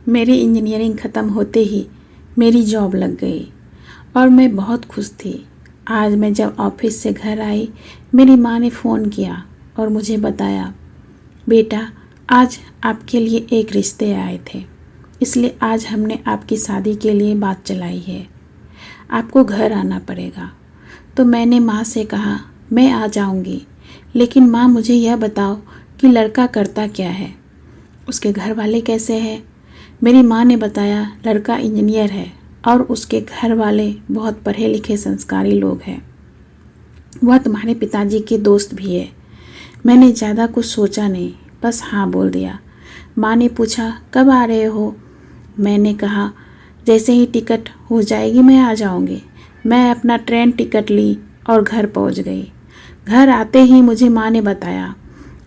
मेरी इंजीनियरिंग ख़त्म होते ही मेरी जॉब लग गई और मैं बहुत खुश थी। आज मैं जब ऑफिस से घर आई, मेरी माँ ने फ़ोन किया और मुझे बताया, बेटा आज आपके लिए एक रिश्ते आए थे, इसलिए आज हमने आपकी शादी के लिए बात चलाई है, आपको घर आना पड़ेगा। तो मैंने माँ से कहा मैं आ जाऊँगी, लेकिन माँ मुझे यह बताओ कि लड़का करता क्या है, उसके घर वाले कैसे हैं। मेरी माँ ने बताया लड़का इंजीनियर है और उसके घर वाले बहुत पढ़े लिखे संस्कारी लोग हैं, वह तुम्हारे पिताजी के दोस्त भी है। मैंने ज़्यादा कुछ सोचा नहीं, बस हाँ बोल दिया। माँ ने पूछा कब आ रहे हो। मैंने कहा जैसे ही टिकट हो जाएगी मैं आ जाऊँगी। मैं अपना ट्रेन टिकट ली और घर पहुँच गई। घर आते ही मुझे माँ ने बताया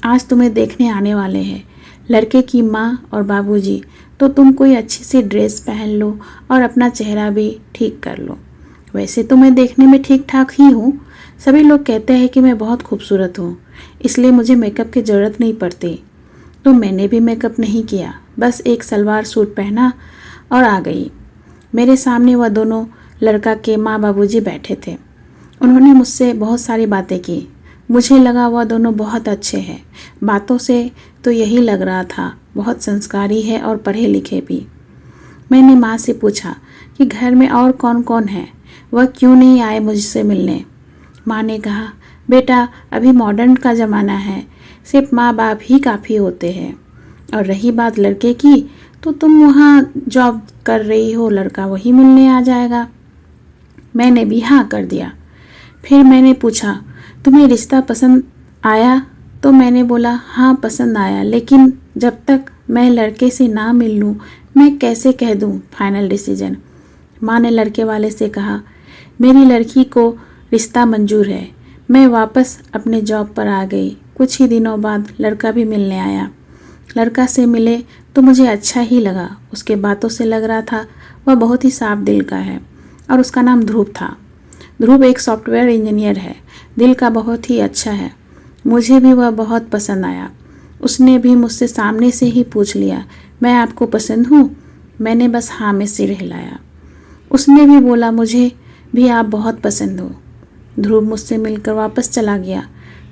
आज तुम्हें देखने आने वाले हैं लड़के की माँ और बाबूजी, तो तुम कोई अच्छी सी ड्रेस पहन लो और अपना चेहरा भी ठीक कर लो। वैसे तो मैं देखने में ठीक ठाक ही हूँ, सभी लोग कहते हैं कि मैं बहुत खूबसूरत हूँ, इसलिए मुझे मेकअप की ज़रूरत नहीं पड़ती। तो मैंने भी मेकअप नहीं किया, बस एक सलवार सूट पहना और आ गई। मेरे सामने वह दोनों लड़का के माँ बाबूजी बैठे थे। उन्होंने मुझसे बहुत सारी बातें की। मुझे लगा वह दोनों बहुत अच्छे हैं, बातों से तो यही लग रहा था, बहुत संस्कारी है और पढ़े लिखे भी। मैंने माँ से पूछा कि घर में और कौन कौन है, वह क्यों नहीं आए मुझसे मिलने। माँ ने कहा बेटा अभी मॉडर्न का ज़माना है, सिर्फ माँ बाप ही काफ़ी होते हैं। और रही बात लड़के की, तो तुम वहाँ जॉब कर रही हो, लड़का वही मिलने आ जाएगा। मैंने भी हाँ कर दिया। फिर मैंने पूछा तुम्हें रिश्ता पसंद आया। तो मैंने बोला हाँ पसंद आया, लेकिन जब तक मैं लड़के से ना मिल लूँ मैं कैसे कह दूँ फाइनल डिसीजन। माँ ने लड़के वाले से कहा मेरी लड़की को रिश्ता मंजूर है। मैं वापस अपने जॉब पर आ गई। कुछ ही दिनों बाद लड़का भी मिलने आया। लड़का से मिले तो मुझे अच्छा ही लगा, उसके बातों से लग रहा था वह बहुत ही साफ दिल का है और उसका नाम ध्रुव था। ध्रुव एक सॉफ्टवेयर इंजीनियर है, दिल का बहुत ही अच्छा है। मुझे भी वह बहुत पसंद आया। उसने भी मुझसे सामने से ही पूछ लिया मैं आपको पसंद हूँ। मैंने बस हाँ में सिर हिलाया। उसने भी बोला मुझे भी आप बहुत पसंद हो। ध्रुव मुझसे मिलकर वापस चला गया।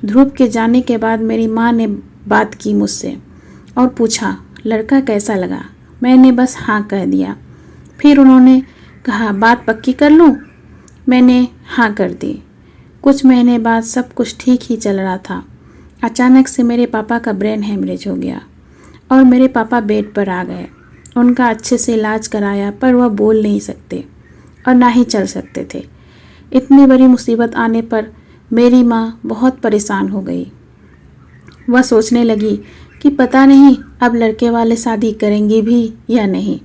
ध्रुव के जाने के बाद मेरी माँ ने बात की मुझसे और पूछा लड़का कैसा लगा। मैंने बस हाँ कह दिया। फिर उन्होंने कहा बात पक्की कर लूँ। मैंने हाँ कर दी। कुछ महीने बाद सब कुछ ठीक ही चल रहा था। अचानक से मेरे पापा का ब्रेन हेमरेज हो गया और मेरे पापा बेड पर आ गए। उनका अच्छे से इलाज कराया, पर वह बोल नहीं सकते और ना ही चल सकते थे। इतनी बड़ी मुसीबत आने पर मेरी माँ बहुत परेशान हो गई। वह सोचने लगी कि पता नहीं अब लड़के वाले शादी करेंगे भी या नहीं।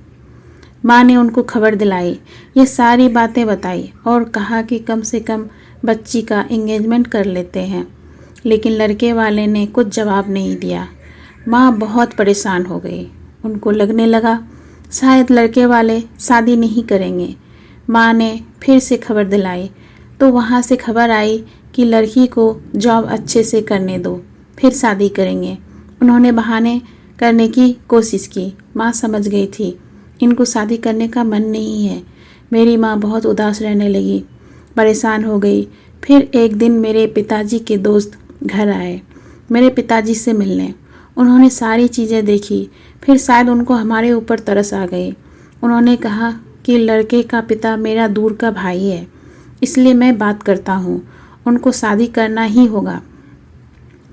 माँ ने उनको खबर दिलाई, ये सारी बातें बताई और कहा कि कम से कम बच्ची का एंगेजमेंट कर लेते हैं, लेकिन लड़के वाले ने कुछ जवाब नहीं दिया। माँ बहुत परेशान हो गई। उनको लगने लगा शायद लड़के वाले शादी नहीं करेंगे। माँ ने फिर से खबर दिलाई तो वहाँ से खबर आई कि लड़की को जॉब अच्छे से करने दो, फिर शादी करेंगे। उन्होंने बहाने करने की कोशिश की। माँ समझ गई थी इनको शादी करने का मन नहीं है। मेरी माँ बहुत उदास रहने लगी, परेशान हो गई। फिर एक दिन मेरे पिताजी के दोस्त घर आए मेरे पिताजी से मिलने। उन्होंने सारी चीज़ें देखी, फिर शायद उनको हमारे ऊपर तरस आ गई। उन्होंने कहा कि लड़के का पिता मेरा दूर का भाई है, इसलिए मैं बात करता हूँ, उनको शादी करना ही होगा।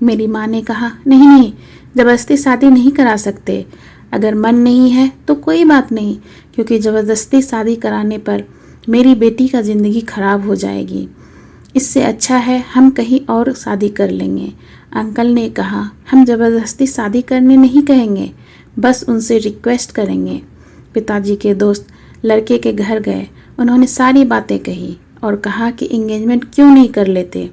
मेरी माँ ने कहा नहीं नहीं, ज़बरदस्ती शादी नहीं करा सकते। अगर मन नहीं है तो कोई बात नहीं, क्योंकि ज़बरदस्ती शादी कराने पर मेरी बेटी का ज़िंदगी खराब हो जाएगी। इससे अच्छा है हम कहीं और शादी कर लेंगे। अंकल ने कहा हम ज़बरदस्ती शादी करने नहीं कहेंगे, बस उनसे रिक्वेस्ट करेंगे। पिताजी के दोस्त लड़के के घर गए। उन्होंने सारी बातें कही और कहा कि एंगेजमेंट क्यों नहीं कर लेते।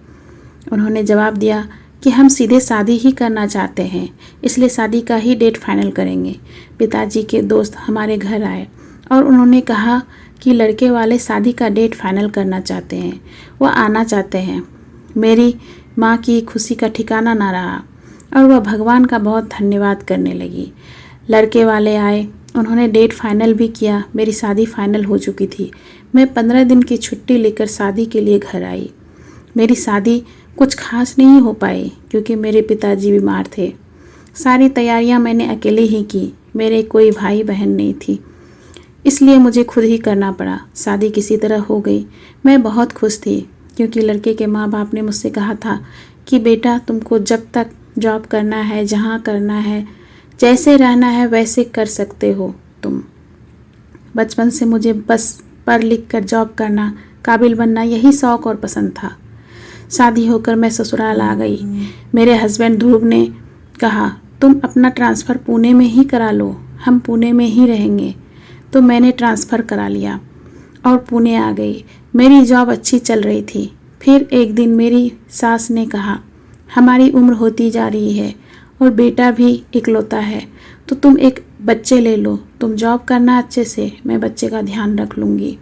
उन्होंने जवाब दिया कि हम सीधे शादी ही करना चाहते हैं, इसलिए शादी का ही डेट फाइनल करेंगे। पिताजी के दोस्त हमारे घर आए और उन्होंने कहा कि लड़के वाले शादी का डेट फाइनल करना चाहते हैं, वह आना चाहते हैं। मेरी माँ की खुशी का ठिकाना ना रहा और वह भगवान का बहुत धन्यवाद करने लगी। लड़के वाले आए, उन्होंने डेट फाइनल भी किया। मेरी शादी फाइनल हो चुकी थी। मैं 15 दिन की छुट्टी लेकर शादी के लिए घर आई। मेरी शादी कुछ खास नहीं हो पाई क्योंकि मेरे पिताजी बीमार थे। सारी तैयारियां मैंने अकेले ही की। मेरे कोई भाई बहन नहीं थी, इसलिए मुझे खुद ही करना पड़ा। शादी किसी तरह हो गई। मैं बहुत खुश थी क्योंकि लड़के के माँ बाप ने मुझसे कहा था कि बेटा, तुमको जब तक जॉब करना है, जहाँ करना है, जैसे रहना है वैसे कर सकते हो तुम। बचपन से मुझे बस पढ़ लिख कर जॉब करना, काबिल बनना, यही शौक़ और पसंद था। शादी होकर मैं ससुराल आ गई। मेरे हस्बैंड ध्रुव ने कहा, तुम अपना ट्रांसफ़र पुणे में ही करा लो, हम पुणे में ही रहेंगे। तो मैंने ट्रांसफ़र करा लिया और पुणे आ गई। मेरी जॉब अच्छी चल रही थी। फिर एक दिन मेरी सास ने कहा, हमारी उम्र होती जा रही है और बेटा भी इकलौता है, तो तुम एक बच्चे ले लो। तुम जॉब करना अच्छे से, मैं बच्चे का ध्यान रख लूँगी।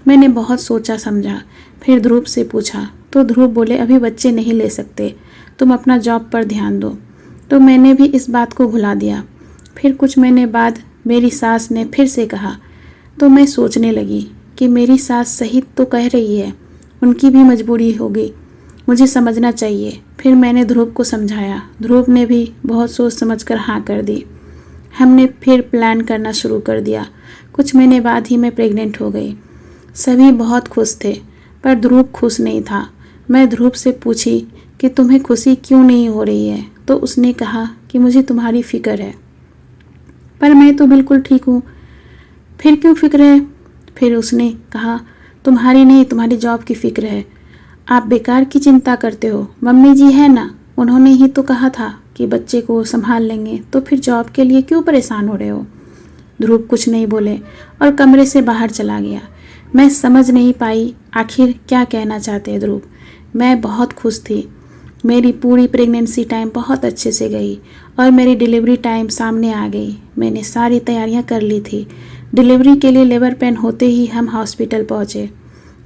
मैंने बहुत सोचा समझा। फिर ध्रुव से पूछा तो ध्रुव बोले, अभी बच्चे नहीं ले सकते, तुम अपना जॉब पर ध्यान दो। तो मैंने भी इस बात को भुला दिया। फिर कुछ महीने बाद मेरी सास ने फिर से कहा, तो मैं सोचने लगी कि मेरी सास सही तो कह रही है, उनकी भी मजबूरी होगी, मुझे समझना चाहिए। फिर मैंने ध्रुव को समझाया। ध्रुव ने भी बहुत सोच समझकर हाँ कर दी। हमने फिर प्लान करना शुरू कर दिया। कुछ महीने बाद ही मैं प्रेग्नेंट हो गई। सभी बहुत खुश थे, पर ध्रुव खुश नहीं था। मैं ध्रुव से पूछी कि तुम्हें खुशी क्यों नहीं हो रही है, तो उसने कहा कि मुझे तुम्हारी फ़िक्र है। पर मैं तो बिल्कुल ठीक हूँ, फिर क्यों फ़िक्र है? फिर उसने कहा, तुम्हारी नहीं, तुम्हारी जॉब की फ़िक्र है। आप बेकार की चिंता करते हो, मम्मी जी है ना, उन्होंने ही तो कहा था कि बच्चे को संभाल लेंगे, तो फिर जॉब के लिए क्यों परेशान हो रहे हो? ध्रुव कुछ नहीं बोले और कमरे से बाहर चला गया। मैं समझ नहीं पाई आखिर क्या कहना चाहते ध्रुव। मैं बहुत खुश थी। मेरी पूरी प्रेगनेंसी टाइम बहुत अच्छे से गई और मेरी डिलीवरी टाइम सामने आ गई। मैंने सारी तैयारियां कर ली थी। डिलीवरी के लिए लेबर पेन होते ही हम हॉस्पिटल पहुंचे।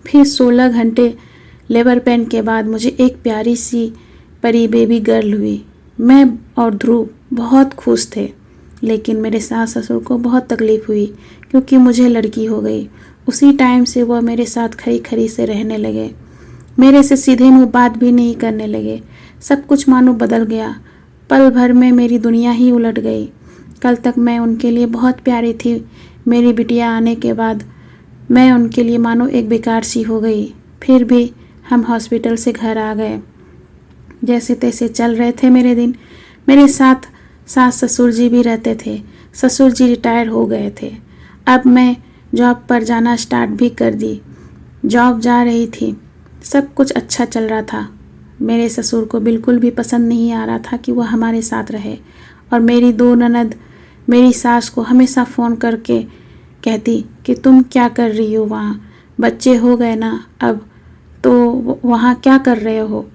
फिर 16 घंटे लेबर पेन के बाद मुझे एक प्यारी सी परी बेबी गर्ल हुई। मैं और ध्रुव बहुत खुश थे, लेकिन मेरे सास ससुर को बहुत तकलीफ़ हुई क्योंकि मुझे लड़की हो गई। उसी टाइम से वह मेरे साथ खरी खरी से रहने लगे। मेरे से सीधे मुंह बात भी नहीं करने लगे। सब कुछ मानो बदल गया। पल भर में मेरी दुनिया ही उलट गई। कल तक मैं उनके लिए बहुत प्यारी थी। मेरी बिटिया आने के बाद मैं उनके लिए मानो एक बेकार सी हो गई। फिर भी हम हॉस्पिटल से घर आ गए। जैसे तैसे चल रहे थे मेरे दिन। मेरे साथ सास ससुर जी भी रहते थे। ससुर जी रिटायर हो गए थे। अब मैं जॉब पर जाना स्टार्ट भी कर दी। जॉब जा रही थी, सब कुछ अच्छा चल रहा था। मेरे ससुर को बिल्कुल भी पसंद नहीं आ रहा था कि वह हमारे साथ रहे, और मेरी 2 ननद मेरी सास को हमेशा फ़ोन करके कहती कि तुम क्या कर रही हो वहाँ, बच्चे हो गए ना अब, तो वहाँ क्या कर रहे हो।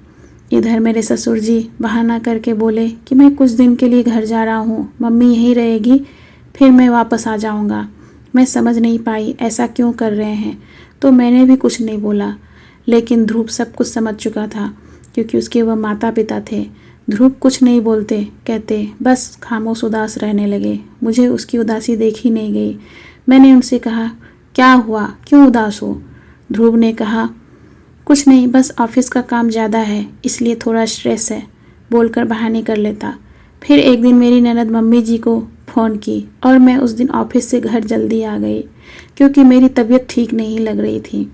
इधर मेरे ससुर जी बहाना करके बोले कि मैं कुछ दिन के लिए घर जा रहा हूँ, मम्मी यहीं रहेगी, फिर मैं वापस आ जाऊँगा। मैं समझ नहीं पाई ऐसा क्यों कर रहे हैं, तो मैंने भी कुछ नहीं बोला। लेकिन ध्रुव सब कुछ समझ चुका था क्योंकि उसके वह माता पिता थे। ध्रुव कुछ नहीं बोलते, कहते बस खामोश उदास रहने लगे। मुझे उसकी उदासी देखी नहीं गई। मैंने उनसे कहा, क्या हुआ, क्यों उदास हो? ध्रुव ने कहा, कुछ नहीं, बस ऑफिस का काम ज़्यादा है इसलिए थोड़ा स्ट्रेस है, बोलकर बहाने कर लेता। फिर एक दिन मेरी ननद मम्मी जी को फ़ोन की और मैं उस दिन ऑफिस से घर जल्दी आ गई क्योंकि मेरी तबीयत ठीक नहीं लग रही थी।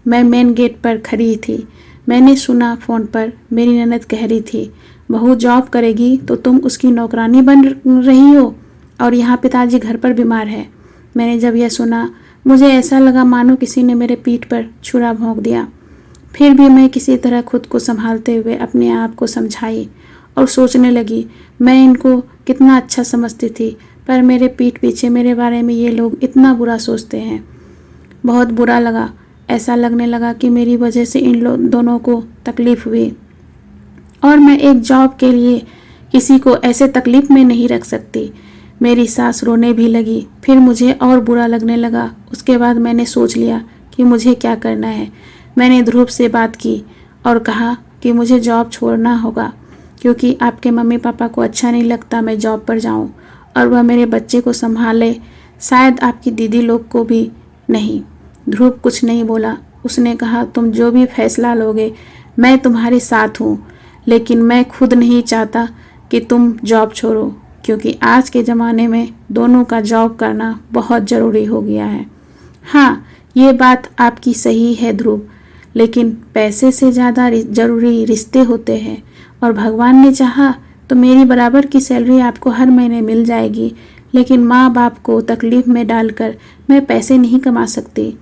मैं मेन गेट पर खड़ी थी। मैंने सुना फ़ोन पर मेरी ननद कह रही थी, बहू जॉब करेगी तो तुम उसकी नौकरानी बन रही हो और यहाँ पिताजी घर पर बीमार है। मैंने जब यह सुना मुझे ऐसा लगा मानो किसी ने मेरे पीठ पर छुरा भोंक दिया। फिर भी मैं किसी तरह खुद को संभालते हुए अपने आप को समझाई और सोचने लगी, मैं इनको कितना अच्छा समझती थी, पर मेरे पीठ पीछे मेरे बारे में ये लोग इतना बुरा सोचते हैं। बहुत बुरा लगा। ऐसा लगने लगा कि मेरी वजह से इन दोनों को तकलीफ़ हुई और मैं एक जॉब के लिए किसी को ऐसे तकलीफ़ में नहीं रख सकती। मेरी सास रोने भी लगी। फिर मुझे और बुरा लगने लगा। उसके बाद मैंने सोच लिया कि मुझे क्या करना है। मैंने ध्रुव से बात की और कहा कि मुझे जॉब छोड़ना होगा क्योंकि आपके मम्मी पापा को अच्छा नहीं लगता मैं जॉब पर जाऊं और वह मेरे बच्चे को संभाले शायद आपकी दीदी लोग को भी नहीं। ध्रुव कुछ नहीं बोला। उसने कहा, तुम जो भी फैसला लोगे मैं तुम्हारे साथ हूँ, लेकिन मैं खुद नहीं चाहता कि तुम जॉब छोड़ो, क्योंकि आज के ज़माने में दोनों का जॉब करना बहुत ज़रूरी हो गया है। हाँ, ये बात आपकी सही है ध्रुव, लेकिन पैसे से ज़्यादा ज़रूरी रिश्ते होते हैं, और भगवान ने चाहा तो मेरी बराबर की सैलरी आपको हर महीने मिल जाएगी, लेकिन माँ बाप को तकलीफ़ में डालकर मैं पैसे नहीं कमा सकती।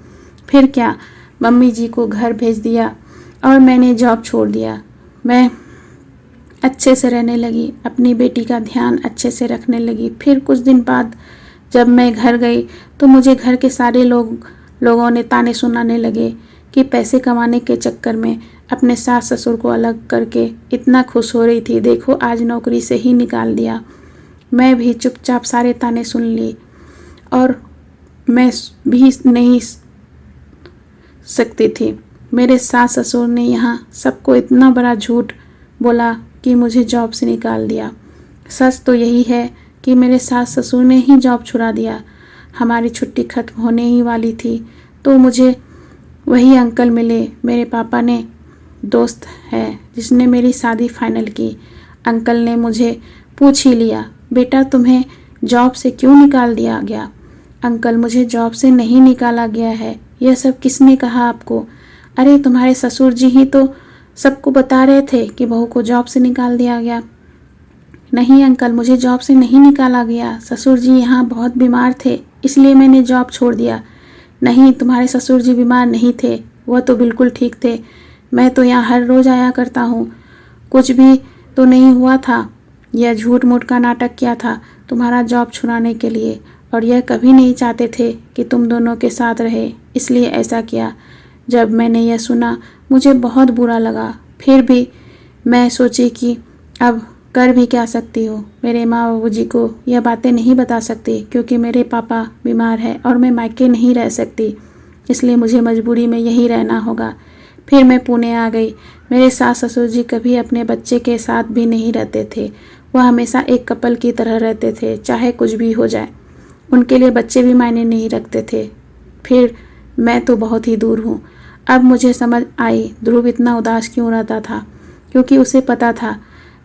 फिर क्या, मम्मी जी को घर भेज दिया और मैंने जॉब छोड़ दिया। मैं अच्छे से रहने लगी, अपनी बेटी का ध्यान अच्छे से रखने लगी। फिर कुछ दिन बाद जब मैं घर गई तो मुझे घर के सारे लोगों ने ताने सुनाने लगे कि पैसे कमाने के चक्कर में अपने सास ससुर को अलग करके इतना खुश हो रही थी, देखो आज नौकरी से ही निकाल दिया। मैं भी चुपचाप सारे ताने सुन ली और मैं भी नहीं सकती थी। मेरे सास ससुर ने यहाँ सबको इतना बड़ा झूठ बोला कि मुझे जॉब से निकाल दिया। सच तो यही है कि मेरे सास ससुर ने ही जॉब छुड़ा दिया। हमारी छुट्टी खत्म होने ही वाली थी तो मुझे वही अंकल मिले। मेरे पापा ने दोस्त है जिसने मेरी शादी फाइनल की। अंकल ने मुझे पूछ ही लिया, बेटा तुम्हें जॉब से क्यों निकाल दिया गया? अंकल, मुझे जॉब से नहीं निकाला गया है। यह सब किसने कहा आपको? अरे तुम्हारे ससुर जी ही तो सबको बता रहे थे कि बहू को जॉब से निकाल दिया गया। नहीं अंकल, मुझे जॉब से नहीं निकाला गया। ससुर जी यहाँ बहुत बीमार थे इसलिए मैंने जॉब छोड़ दिया। नहीं, तुम्हारे ससुर जी बीमार नहीं थे, वह तो बिल्कुल ठीक थे। मैं तो यहाँ हर रोज़ आया करता हूँ, कुछ भी तो नहीं हुआ था। यह झूठ मूठ का नाटक किया था तुम्हारा जॉब छुड़ाने के लिए, और यह कभी नहीं चाहते थे कि तुम दोनों के साथ रहे, इसलिए ऐसा किया। जब मैंने यह सुना मुझे बहुत बुरा लगा। फिर भी मैं सोची कि अब कर भी क्या सकती हूँ। मेरे माँ बाबू जी को यह बातें नहीं बता सकती क्योंकि मेरे पापा बीमार है और मैं मायके नहीं रह सकती, इसलिए मुझे मजबूरी में यहीं रहना होगा। फिर मैं पुणे आ गई। मेरे सास ससुर जी कभी अपने बच्चे के साथ भी नहीं रहते थे। वह हमेशा एक कपल की तरह रहते थे, चाहे कुछ भी हो जाए। उनके लिए बच्चे भी मायने नहीं रखते थे। फिर मैं तो बहुत ही दूर हूँ। अब मुझे समझ आई ध्रुव इतना उदास क्यों रहता था, क्योंकि उसे पता था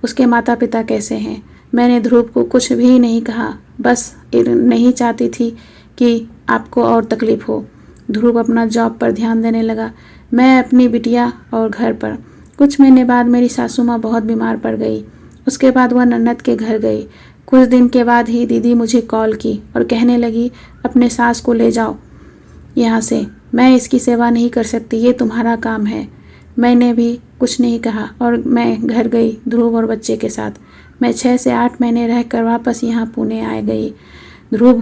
उसके माता पिता कैसे हैं। मैंने ध्रुव को कुछ भी नहीं कहा, बस नहीं चाहती थी कि आपको और तकलीफ़ हो। ध्रुव अपना जॉब पर ध्यान देने लगा, मैं अपनी बिटिया और घर पर। कुछ महीने बाद मेरी सासू माँ बहुत बीमार पड़ गई। उसके बाद वह ननद के घर गई। कुछ दिन के बाद ही दीदी मुझे कॉल की और कहने लगी, अपने सास को ले जाओ यहाँ से, मैं इसकी सेवा नहीं कर सकती, ये तुम्हारा काम है। मैंने भी कुछ नहीं कहा और मैं घर गई ध्रुव और बच्चे के साथ। मैं 6 से 8 महीने रहकर वापस यहाँ पुणे आ गई। ध्रुव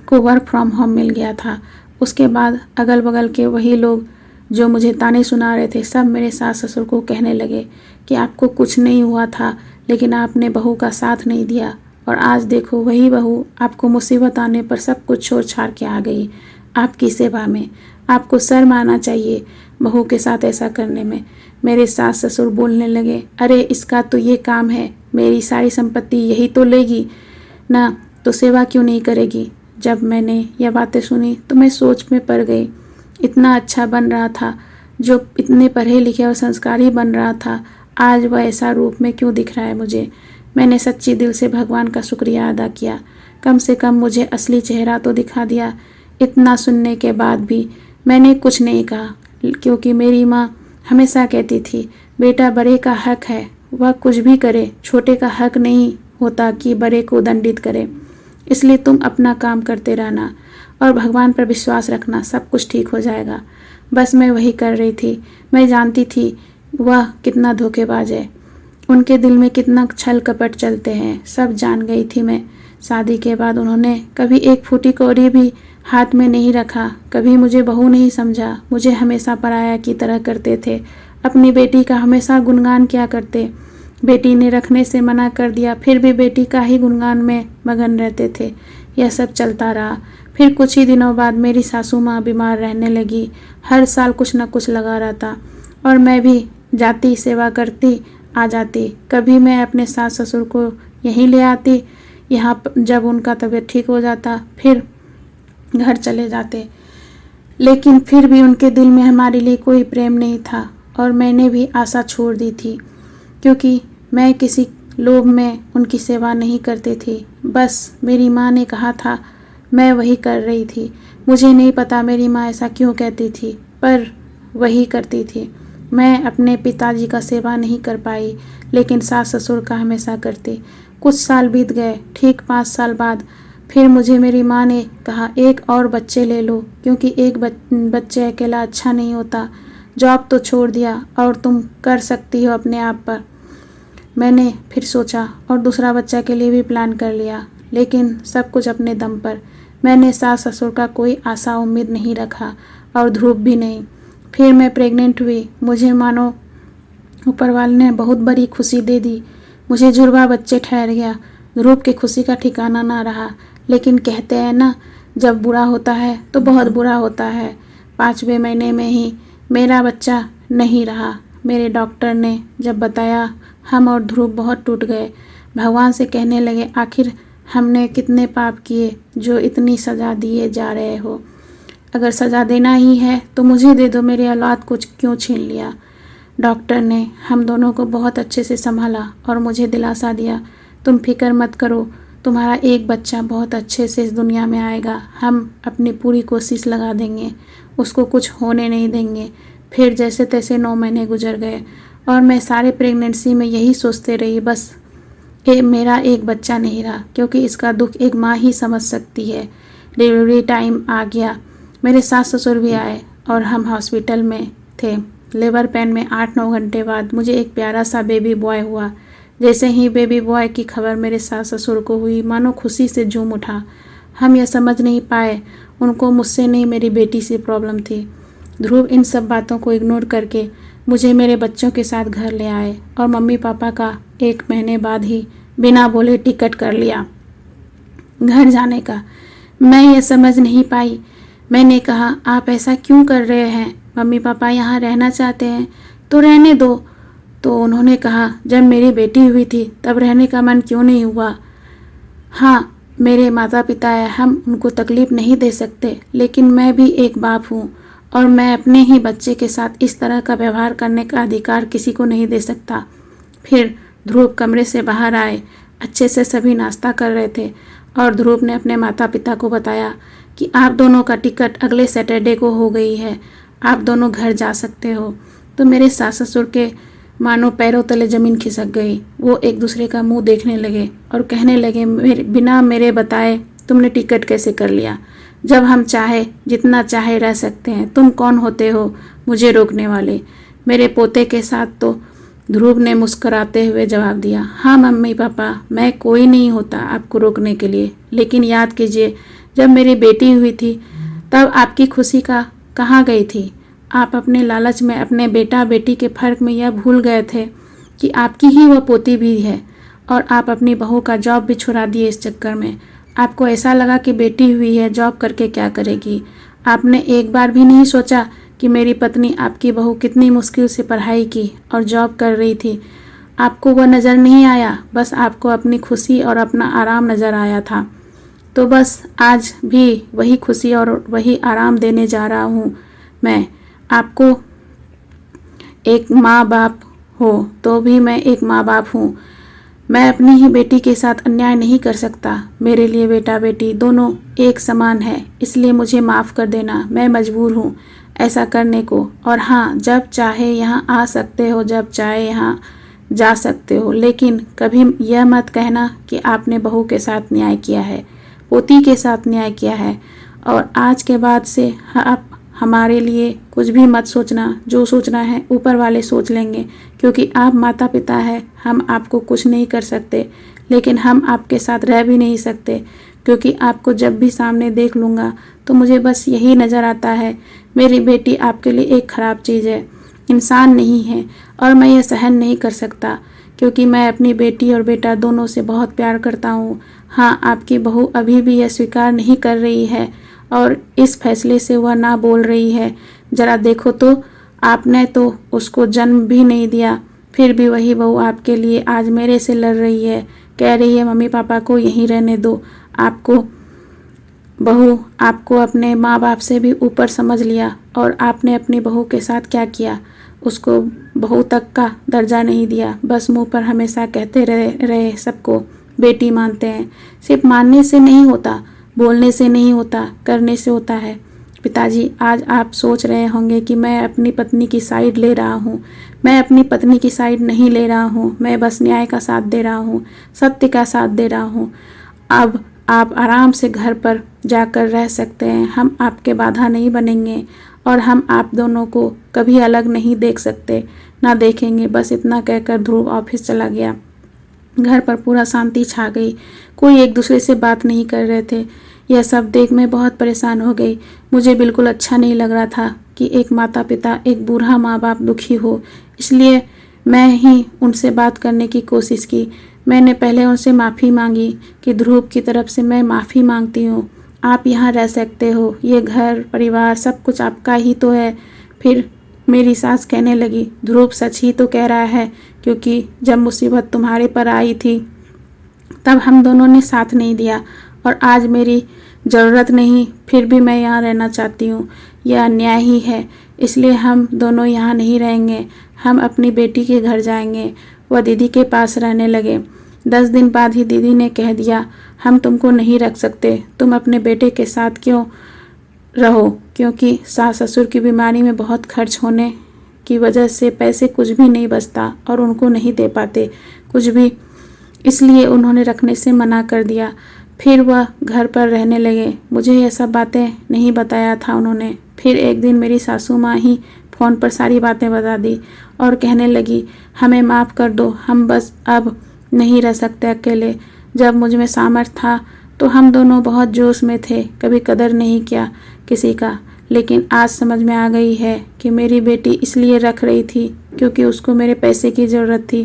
को वर्क फ्रॉम होम मिल गया था। उसके बाद अगल बगल के वही लोग जो मुझे ताने सुना रहे थे, सब मेरे सास ससुर को कहने लगे कि आपको कुछ नहीं हुआ था, लेकिन आपने बहू का साथ नहीं दिया, और आज देखो वही बहू आपको मुसीबत आने पर सब कुछ छोड़ छाड़ के आ गई आपकी सेवा में। आपको शर्म आना चाहिए बहू के साथ ऐसा करने में। मेरे सास ससुर बोलने लगे, अरे इसका तो ये काम है, मेरी सारी संपत्ति यही तो लेगी ना, तो सेवा क्यों नहीं करेगी। जब मैंने यह बातें सुनी तो मैं सोच में पड़ गई। इतना अच्छा बन रहा था, जो इतने पढ़े लिखे और संस्कारी बन रहा था, आज वह ऐसा रूप में क्यों दिख रहा है मुझे। मैंने सच्ची दिल से भगवान का शुक्रिया अदा किया, कम से कम मुझे असली चेहरा तो दिखा दिया। इतना सुनने के बाद भी मैंने कुछ नहीं कहा, क्योंकि मेरी माँ हमेशा कहती थी, बेटा बड़े का हक है, वह कुछ भी करे, छोटे का हक नहीं होता कि बड़े को दंडित करे। इसलिए तुम अपना काम करते रहना और भगवान पर विश्वास रखना, सब कुछ ठीक हो जाएगा। बस मैं वही कर रही थी। मैं जानती थी वह कितना धोखेबाज है, उनके दिल में कितना छल कपट चलते हैं, सब जान गई थी मैं। शादी के बाद उन्होंने कभी एक फूटी कौड़ी भी हाथ में नहीं रखा, कभी मुझे बहू नहीं समझा, मुझे हमेशा पराया की तरह करते थे। अपनी बेटी का हमेशा गुणगान किया करते। बेटी ने रखने से मना कर दिया, फिर भी बेटी का ही गुणगान में मगन रहते थे। यह सब चलता रहा। फिर कुछ ही दिनों बाद मेरी सासू माँ बीमार रहने लगी। हर साल कुछ न कुछ लगा रहता और मैं भी जाती, सेवा करती, आ जाती। कभी मैं अपने सास ससुर को यहीं ले आती जब उनका तबीयत ठीक हो जाता फिर घर चले जाते। लेकिन फिर भी उनके दिल में हमारे लिए कोई प्रेम नहीं था और मैंने भी आशा छोड़ दी थी, क्योंकि मैं किसी लोभ में उनकी सेवा नहीं करती थी। बस मेरी माँ ने कहा था, मैं वही कर रही थी। मुझे नहीं पता मेरी माँ ऐसा क्यों कहती थी, पर वही करती थी। मैं अपने पिताजी का सेवा नहीं कर पाई, लेकिन सास ससुर का हमेशा करती। कुछ साल बीत गए। ठीक 5 साल बाद फिर मुझे मेरी माँ ने कहा, एक और बच्चे ले लो, क्योंकि एक बच्चे अकेला अच्छा नहीं होता। जॉब तो छोड़ दिया और तुम कर सकती हो अपने आप पर। मैंने फिर सोचा और दूसरा बच्चा के लिए भी प्लान कर लिया, लेकिन सब कुछ अपने दम पर। मैंने सास ससुर का कोई आशा उम्मीद नहीं रखा और ध्रुव भी नहीं। फिर मैं प्रेग्नेंट हुई। मुझे मानो ऊपर वाले ने बहुत बड़ी खुशी दे दी। मुझे जुड़वा बच्चे ठहर गया। ध्रुव की खुशी का ठिकाना ना रहा। लेकिन कहते हैं ना, जब बुरा होता है तो बहुत बुरा होता है। 5वें महीने में ही मेरा बच्चा नहीं रहा। मेरे डॉक्टर ने जब बताया, हम और ध्रुव बहुत टूट गए। भगवान से कहने लगे, आखिर हमने कितने पाप किए जो इतनी सज़ा दिए जा रहे हो। अगर सज़ा देना ही है तो मुझे दे दो, मेरी औलाद को क्यों छीन लिया। डॉक्टर ने हम दोनों को बहुत अच्छे से संभाला और मुझे दिलासा दिया, तुम फिक्र मत करो, तुम्हारा एक बच्चा बहुत अच्छे से इस दुनिया में आएगा। हम अपनी पूरी कोशिश लगा देंगे, उसको कुछ होने नहीं देंगे। फिर जैसे तैसे 9 महीने गुजर गए और मैं सारे प्रेगनेंसी में यही सोचते रही, बस मेरा एक बच्चा नहीं रहा, क्योंकि इसका दुख एक माँ ही समझ सकती है। डिलीवरी टाइम आ गया। मेरे सास ससुर भी आए और हम हॉस्पिटल में थे। लेबर पेन में 8-9 घंटे बाद मुझे एक प्यारा सा बेबी बॉय हुआ। जैसे ही बेबी बॉय की खबर मेरे सास ससुर को हुई, मानो खुशी से झूम उठा। हम यह समझ नहीं पाए, उनको मुझसे नहीं मेरी बेटी से प्रॉब्लम थी। ध्रुव इन सब बातों को इग्नोर करके मुझे मेरे बच्चों के साथ घर ले आए और मम्मी पापा का 1 महीने बाद ही बिना बोले टिकट कर लिया घर जाने का। मैं ये समझ नहीं पाई। मैंने कहा, आप ऐसा क्यों कर रहे हैं? मम्मी पापा यहाँ रहना चाहते हैं तो रहने दो। तो उन्होंने कहा, जब मेरी बेटी हुई थी तब रहने का मन क्यों नहीं हुआ? हाँ, मेरे माता पिता हैं, हम उनको तकलीफ़ नहीं दे सकते, लेकिन मैं भी एक बाप हूँ और मैं अपने ही बच्चे के साथ इस तरह का व्यवहार करने का अधिकार किसी को नहीं दे सकता। फिर ध्रुव कमरे से बाहर आए। अच्छे से सभी नाश्ता कर रहे थे और ध्रुव ने अपने माता पिता को बताया कि आप दोनों का टिकट अगले सैटरडे को हो गई है, आप दोनों घर जा सकते हो। तो मेरे सास ससुर के मानो पैरों तले ज़मीन खिसक गई। वो एक दूसरे का मुंह देखने लगे और कहने लगे, बिना मेरे बताए तुमने टिकट कैसे कर लिया? जब हम चाहे जितना चाहे रह सकते हैं, तुम कौन होते हो मुझे रोकने वाले? मेरे पोते के साथ तो ध्रुव ने मुस्कुराते हुए जवाब दिया, हाँ मम्मी पापा, मैं कोई नहीं होता आपको रोकने के लिए, लेकिन याद कीजिए, जब मेरी बेटी हुई थी तब आपकी खुशी का कहाँ गई थी? आप अपने लालच में अपने बेटा बेटी के फ़र्क में यह भूल गए थे कि आपकी ही वह पोती भी है, और आप अपनी बहू का जॉब भी छुड़ा दिए इस चक्कर में। आपको ऐसा लगा कि बेटी हुई है, जॉब करके क्या करेगी? आपने एक बार भी नहीं सोचा कि मेरी पत्नी आपकी बहू कितनी मुश्किल से पढ़ाई की और जॉब कर रही थी? आपको वह नज़र नहीं आया, बस आपको अपनी खुशी और अपना आराम नज़र आया था। तो बस आज भी वही खुशी और वही आराम देने जा रहा हूँ मैं आपको। एक माँ बाप हो तो भी मैं एक माँ बाप हूँ। मैं अपनी ही बेटी के साथ अन्याय नहीं कर सकता। मेरे लिए बेटा बेटी दोनों एक समान है, इसलिए मुझे माफ़ कर देना। मैं मजबूर हूँ ऐसा करने को। और हाँ, जब चाहे यहाँ आ सकते हो, जब चाहे यहाँ जा सकते हो, लेकिन कभी यह मत कहना कि आपने बहू के साथ न्याय किया है, पोती के साथ न्याय किया है। और आज के बाद से आप हमारे लिए कुछ भी मत सोचना, जो सोचना है ऊपर वाले सोच लेंगे, क्योंकि आप माता पिता हैं। हम आपको कुछ नहीं कर सकते, लेकिन हम आपके साथ रह भी नहीं सकते, क्योंकि आपको जब भी सामने देख लूँगा तो मुझे बस यही नज़र आता है, मेरी बेटी आपके लिए एक ख़राब चीज़ है, इंसान नहीं है। और मैं ये सहन नहीं कर सकता, क्योंकि मैं अपनी बेटी और बेटा दोनों से बहुत प्यार करता हूँ। हाँ, आपकी बहू अभी भी यह स्वीकार नहीं कर रही है और इस फैसले से वह ना बोल रही है। ज़रा देखो तो, आपने तो उसको जन्म भी नहीं दिया, फिर भी वही बहू आपके लिए आज मेरे से लड़ रही है, कह रही है मम्मी पापा को यहीं रहने दो, बहू आपको अपने माँ बाप से भी ऊपर समझ लिया और आपने अपनी बहू के साथ क्या किया, उसको बहू तक का दर्जा नहीं दिया, बस मुंह पर हमेशा कहते रहे सबको बेटी मानते हैं। सिर्फ मानने से नहीं होता, बोलने से नहीं होता, करने से होता है। पिताजी, आज आप सोच रहे होंगे कि मैं अपनी पत्नी की साइड ले रहा हूँ। मैं अपनी पत्नी की साइड नहीं ले रहा हूँ, मैं बस न्याय का साथ दे रहा हूँ, सत्य का साथ दे रहा हूँ। अब आप आराम से घर पर जाकर रह सकते हैं, हम आपके बाधा नहीं बनेंगे और हम आप दोनों को कभी अलग नहीं देख सकते, ना देखेंगे। बस इतना कहकर ध्रुव ऑफिस चला गया। घर पर पूरा शांति छा गई, कोई एक दूसरे से बात नहीं कर रहे थे। यह सब देख मैं बहुत परेशान हो गई। मुझे बिल्कुल अच्छा नहीं लग रहा था कि एक माता पिता, एक बूढ़ा माँ बाप दुखी हो, इसलिए मैं ही उनसे बात करने की कोशिश की। मैंने पहले उनसे माफ़ी मांगी कि ध्रुव की तरफ से मैं माफ़ी मांगती हूँ, आप यहाँ रह सकते हो, ये घर परिवार सब कुछ आपका ही तो है। फिर मेरी सास कहने लगी, ध्रुव सच ही तो कह रहा है, क्योंकि जब मुसीबत तुम्हारे पर आई थी तब हम दोनों ने साथ नहीं दिया और आज मेरी ज़रूरत नहीं, फिर भी मैं यहाँ रहना चाहती हूँ। यह अन्याय ही है, इसलिए हम दोनों यहाँ नहीं रहेंगे, हम अपनी बेटी के घर जाएंगे। वह दीदी के पास रहने लगे। 10 दिन बाद ही दीदी ने कह दिया, हम तुमको नहीं रख सकते, तुम अपने बेटे के साथ क्यों रहो, क्योंकि सास ससुर की बीमारी में बहुत खर्च होने की वजह से पैसे कुछ भी नहीं बचता और उनको नहीं दे पाते कुछ भी, इसलिए उन्होंने रखने से मना कर दिया। फिर वह घर पर रहने लगे। मुझे यह सब बातें नहीं बताया था उन्होंने। फिर एक दिन मेरी सासू माँ ही फ़ोन पर सारी बातें बता दी और कहने लगी, हमें माफ़ कर दो, हम बस अब नहीं रह सकते अकेले। जब मुझ में सामर्थ्य था तो हम दोनों बहुत जोश में थे, कभी कदर नहीं किया किसी का, लेकिन आज समझ में आ गई है कि मेरी बेटी इसलिए रख रही थी क्योंकि उसको मेरे पैसे की ज़रूरत थी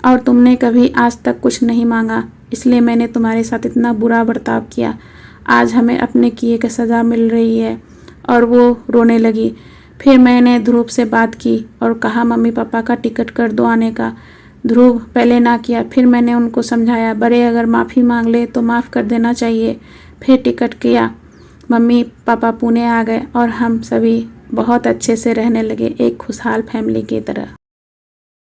और तुमने कभी आज तक कुछ नहीं मांगा, इसलिए मैंने तुम्हारे साथ इतना बुरा बर्ताव किया। आज हमें अपने किए की सज़ा मिल रही है। और वो रोने लगी। फिर मैंने ध्रुव से बात की और कहा मम्मी पापा का टिकट कर दो आने का। ध्रुव पहले ना किया, फिर मैंने उनको समझाया, बड़े अगर माफ़ी मांग ले तो माफ़ कर देना चाहिए। फिर टिकट किया, मम्मी पापा पुणे आ गए और हम सभी बहुत अच्छे से रहने लगे, एक खुशहाल फैमिली की तरह।